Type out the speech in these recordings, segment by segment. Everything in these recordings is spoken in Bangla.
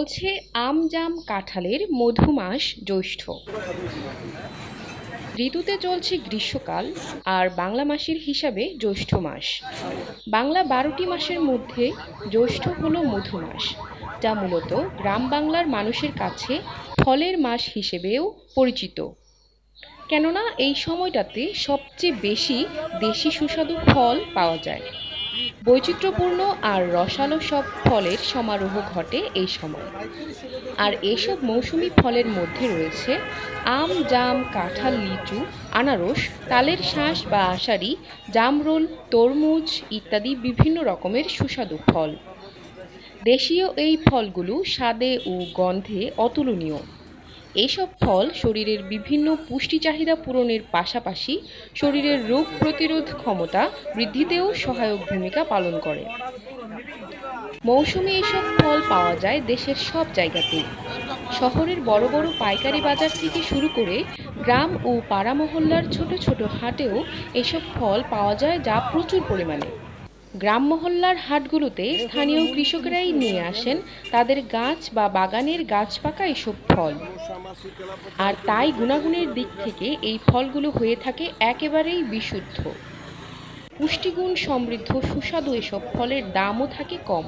চলছে আম জাম কাঁঠালের মধুমাস জ্যৈষ্ঠ। ঋতুতে চলছে গ্রীষ্মকাল আর বাংলা মাসের হিসাবে জ্যৈষ্ঠ মাস। বাংলা 12টি মাসের মধ্যে জ্যৈষ্ঠ হলো মধুমাস, যা মূলত গ্রাম বাংলার মানুষের কাছে ফলের মাস হিসেবেও পরিচিত, কেননা এই সময়টাতে সবচেয়ে বেশি দেশি সুস্বাদু ফল পাওয়া যায়। বৈচিত্র্যপূর্ণ আর রসালো সব ফলের সমারোহ ঘটে এই সময়। আর এসব মৌসুমি ফলের মধ্যে রয়েছে আম, জাম, কাঁঠাল, লিচু, আনারস, তালের শাঁস বা আষাঢ়ি, জামরুল, তরমুজ ইত্যাদি বিভিন্ন রকমের সুস্বাদু ফল। দেশীয় এই ফলগুলো স্বাদে ও গন্ধে অতুলনীয়। এইসব ফল শরীরের বিভিন্ন পুষ্টি চাহিদা পূরণের পাশাপাশি শরীরের রোগ প্রতিরোধ ক্ষমতা বৃদ্ধিতেও সহায়ক ভূমিকা পালন করে। মৌসুমী এইসব ফল পাওয়া যায় দেশের সব জায়গাতেই। শহরের বড় বড় পাইকারি বাজার থেকে শুরু করে গ্রাম ও পাড়া মহল্লার ছোট ছোট হাটেও এসব ফল পাওয়া যায়, যা প্রচুর পরিমাণে। গ্রাম মহল্লার হাটগুলোতে স্থানীয় কৃষকেরাই নিয়ে আসেন তাদের গাছ বা বাগানের গাছ পাকা এসব ফল, আর তাই গুণাগুণের দিক থেকে এই ফলগুলো হয়ে থাকে একেবারেই বিশুদ্ধ। পুষ্টিগুণ সমৃদ্ধ সুস্বাদু এসব ফলের দামও থাকে কম।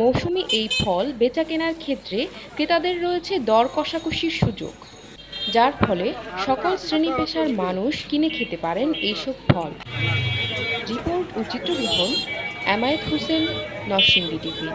মৌসুমি এই ফল বেচা কেনার ক্ষেত্রে ক্রেতাদের রয়েছে দর কষাকষির সুযোগ, যার ফলে সকল শ্রেণী পেশার মানুষ কিনে খেতে পারেন এইসব ফল। রিপোর্ট ও চিত্রগ্রহণ এমায়েত হোসেন, নরসিংদী টিভি।